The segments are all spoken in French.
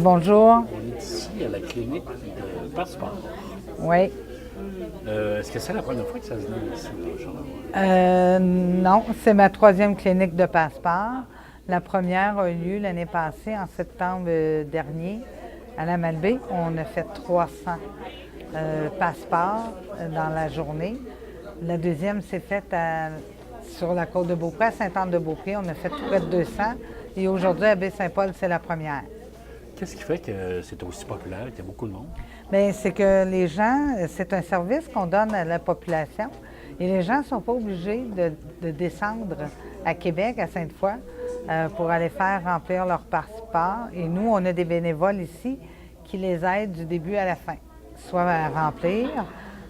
bonjour. On est ici à la clinique de Passeport. Oui. Est-ce que c'est la première fois que ça se donne ici, Non, c'est ma troisième clinique de passeport. La première a eu lieu l'année passée, en septembre dernier, à la Malbaie. On a fait 300 passeports dans la journée. La deuxième s'est faite sur la côte de Beaupré, à Sainte-Anne-de-Beaupré. On a fait près de 200. Et aujourd'hui, à Baie-Saint-Paul, c'est la première. Qu'est-ce qui fait que c'est aussi populaire, qu'il y a beaucoup de monde? Bien, c'est que les gens, c'est un service qu'on donne à la population et les gens ne sont pas obligés de descendre à Québec, à Sainte-Foy, pour aller faire remplir leur passeport. Et nous, on a des bénévoles ici qui les aident du début à la fin, soit à remplir,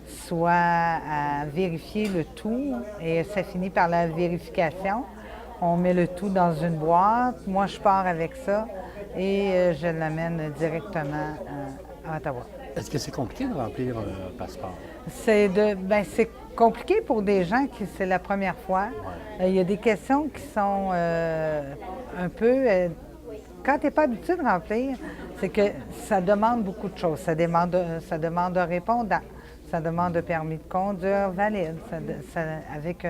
soit à vérifier le tout. Et ça finit par la vérification. On met le tout dans une boîte. Moi, je pars avec ça et je l'amène directement à Ottawa. Est-ce que c'est compliqué de remplir un passeport? C'est compliqué pour des gens qui c'est la première fois. Il y a des questions qui sont un peu... quand tu n'es pas habitué de remplir, c'est que ça demande beaucoup de choses. Ça demande un répondant, ça demande un permis de conduire valide, avec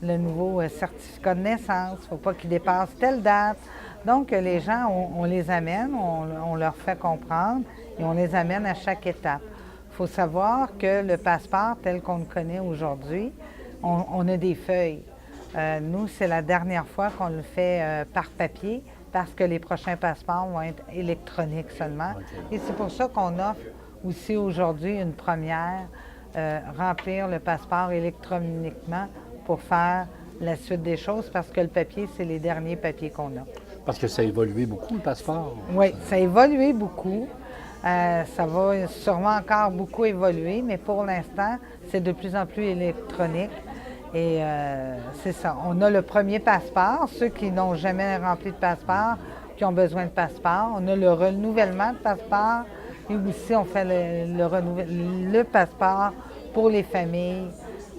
le nouveau certificat de naissance. Il ne faut pas qu'il dépasse telle date. Donc, les gens, on les amène, on leur fait comprendre et on les amène à chaque étape. Il faut savoir que le passeport tel qu'on le connaît aujourd'hui, on a des feuilles. Nous, c'est la dernière fois qu'on le fait par papier parce que les prochains passeports vont être électroniques seulement. Okay. Et c'est pour ça qu'on offre aussi aujourd'hui une première, remplir le passeport électroniquement pour faire la suite des choses parce que le papier, c'est les derniers papiers qu'on a. Parce que ça a évolué beaucoup, le passeport? Oui, ça a évolué beaucoup. Ça va sûrement encore beaucoup évoluer, mais pour l'instant, c'est de plus en plus électronique. Et c'est ça. On a le premier passeport, ceux qui n'ont jamais rempli de passeport, qui ont besoin de passeport. On a le renouvellement de passeport et aussi on fait le passeport pour les familles,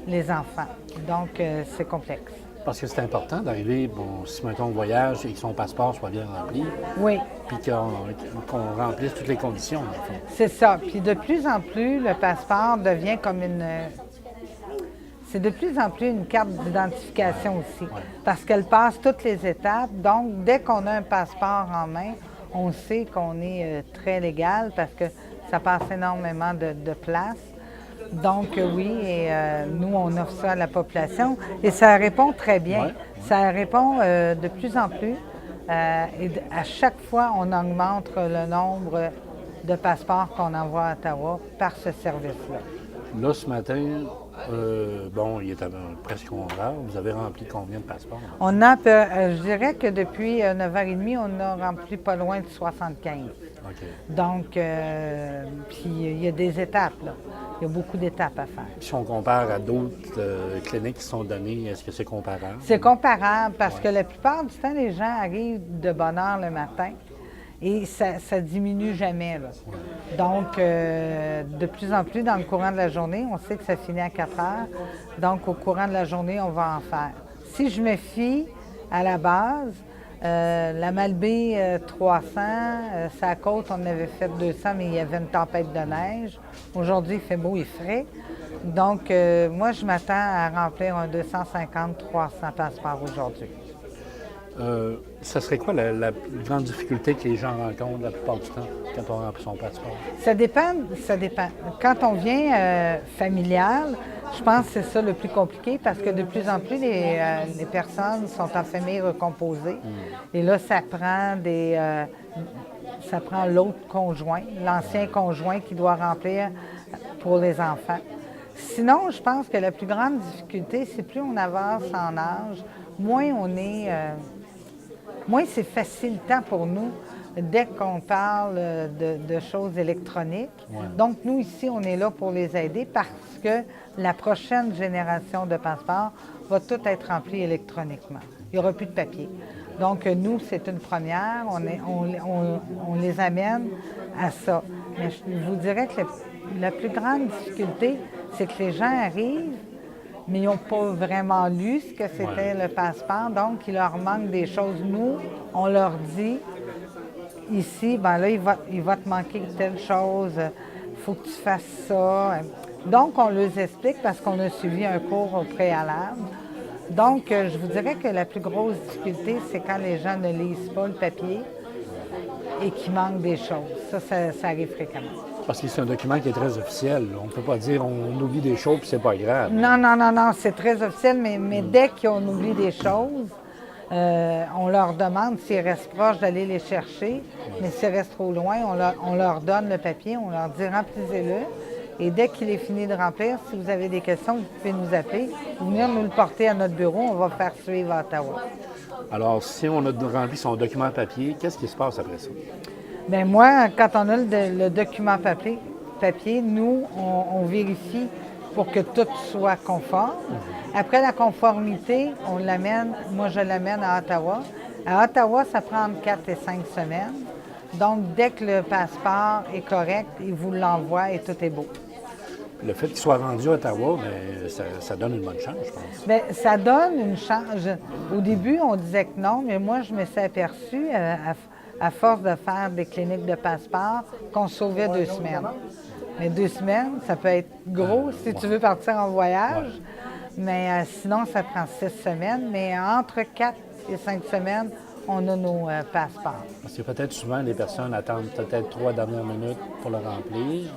les enfants. Donc, c'est complexe. Parce que c'est important d'arriver, bon, si mettons on voyage et que son passeport soit bien rempli. Oui. Puis qu'on remplisse toutes les conditions. C'est ça. Puis de plus en plus, le passeport devient comme c'est de plus en plus une carte d'identification aussi, parce qu'elle passe toutes les étapes. Donc, dès qu'on a un passeport en main, on sait qu'on est très légal parce que ça passe énormément de place. Donc, oui, et nous, on offre ça à la population et ça répond très bien. Ouais. Ça répond de plus en plus et à chaque fois, on augmente le nombre de passeports qu'on envoie à Ottawa par ce service-là. Là, ce matin, bon, il est presque 11 heures. Vous avez rempli combien de passeports? On a, je dirais que depuis 9h30, on a rempli pas loin de 75. Okay. Donc, puis il y a des étapes, là. Il y a beaucoup d'étapes à faire. Si on compare à d'autres cliniques qui sont données, est-ce que c'est comparable? C'est comparable parce que la plupart du temps, les gens arrivent de bonne heure le matin. Et ça diminue jamais, là. Donc, de plus en plus, dans le courant de la journée, on sait que ça finit à 4 heures. Donc, au courant de la journée, on va en faire. Si je me fie à la base, la Malbaie 300, sa côte, on avait fait 200, mais il y avait une tempête de neige. Aujourd'hui, il fait beau et frais. Donc, moi, je m'attends à remplir un 250-300 passeports aujourd'hui. Ça serait quoi la plus grande difficulté que les gens rencontrent la plupart du temps quand on remplit son passeport? Ça dépend. Quand on vient familial, je pense que c'est ça le plus compliqué parce que de plus en plus, les personnes sont en famille recomposée. Et là, ça prend l'autre conjoint, l'ancien conjoint qui doit remplir pour les enfants. Sinon, je pense que la plus grande difficulté, c'est plus on avance en âge, moins c'est facilitant pour nous dès qu'on parle de choses électroniques. Ouais. Donc, nous, ici, on est là pour les aider parce que la prochaine génération de passeports va tout être rempli électroniquement. Il n'y aura plus de papier. Donc, nous, c'est une première. On les amène à ça. Mais je vous dirais que la plus grande difficulté, c'est que les gens arrivent, mais ils n'ont pas vraiment lu ce que c'était le passeport, donc il leur manque des choses. Nous, on leur dit, ici, ben là, il va te manquer telle chose, il faut que tu fasses ça. Donc, on leur explique parce qu'on a suivi un cours au préalable. Donc, je vous dirais que la plus grosse difficulté, c'est quand les gens ne lisent pas le papier et qu'il manque des choses. Ça arrive fréquemment. Parce que c'est un document qui est très officiel. On ne peut pas dire on oublie des choses puis c'est pas grave. Non, c'est très officiel, mais dès qu'on oublie des choses, on leur demande s'ils restent proches d'aller les chercher, mais s'ils restent trop loin, on leur donne le papier, on leur dit remplissez-le. Et dès qu'il est fini de remplir, si vous avez des questions, vous pouvez nous appeler, venir nous le porter à notre bureau, on va faire suivre à Ottawa. Alors, si on a rempli son document papier, qu'est-ce qui se passe après ça? Bien, moi, quand on a le document papier, nous, on vérifie pour que tout soit conforme. Après la conformité, on l'amène, moi je l'amène à Ottawa. À Ottawa, ça prend entre 4 et 5 semaines. Donc, dès que le passeport est correct, ils vous l'envoient et tout est beau. Le fait qu'il soit rendu à Ottawa, bien, ça donne une bonne chance, je pense. Bien, ça donne une chance. Au début, on disait que non, mais moi, je me suis aperçue, à force de faire des cliniques de passeport, qu'on sauvait 2 semaines. Mais 2 semaines, ça peut être gros si tu veux partir en voyage. Mais sinon, ça prend 6 semaines. Mais entre 4 et 5 semaines, on a nos passeports. Parce que peut-être souvent, les personnes attendent peut-être 3 dernières minutes pour le remplir.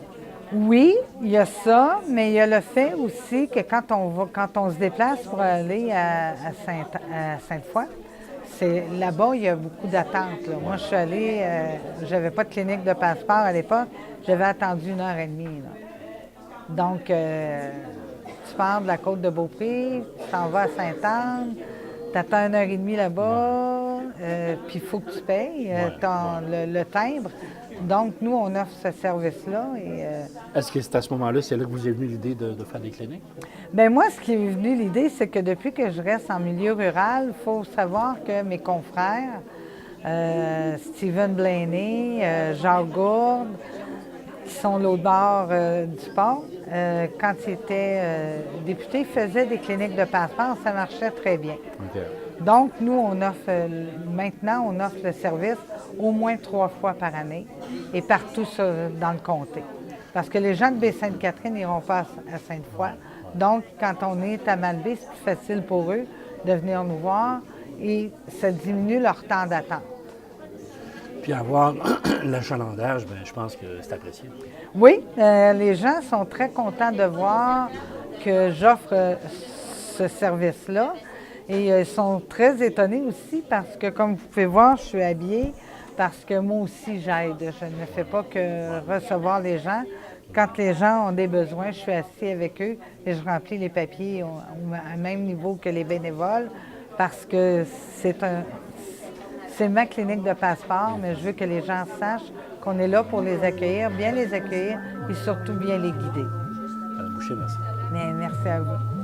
Oui, il y a ça, mais il y a le fait aussi que quand on se déplace pour aller à Sainte-Foy, là-bas, il y a beaucoup d'attentes. Moi, je suis allée, j'avais pas de clinique de passeport à l'époque, j'avais attendu 1h30. Donc, tu pars de la côte de Beaupré, tu t'en vas à Sainte-Anne, tu attends 1h30 là-bas, puis il faut que tu payes le timbre. Donc, nous, on offre ce service-là. Est-ce que c'est à ce moment-là, c'est là que vous est venue l'idée de faire des cliniques? Bien, moi, ce qui est venu l'idée, c'est que depuis que je reste en milieu rural, il faut savoir que mes confrères, Stephen Blaney, Jacques Gourde, qui sont l'autre bord du pont, quand ils étaient députés, faisaient des cliniques de passeport, ça marchait très bien. Okay. Donc, nous, maintenant, on offre le service au moins 3 fois par année et partout dans le comté. Parce que les gens de Baie-Sainte-Catherine n'iront pas à Sainte-Foy. Donc, quand on est à Malbaie, c'est plus facile pour eux de venir nous voir et ça diminue leur temps d'attente. Puis avoir l'achalandage, bien, je pense que c'est apprécié. Oui, les gens sont très contents de voir que j'offre ce service-là. Et ils sont très étonnés aussi parce que, comme vous pouvez voir, je suis habillée parce que moi aussi j'aide. Je ne fais pas que recevoir les gens. Quand les gens ont des besoins, je suis assise avec eux et je remplis les papiers au même niveau que les bénévoles parce que c'est ma clinique de passeport, mais je veux que les gens sachent qu'on est là pour les accueillir et surtout bien les guider. Madame Boucher, merci. Mais merci à vous.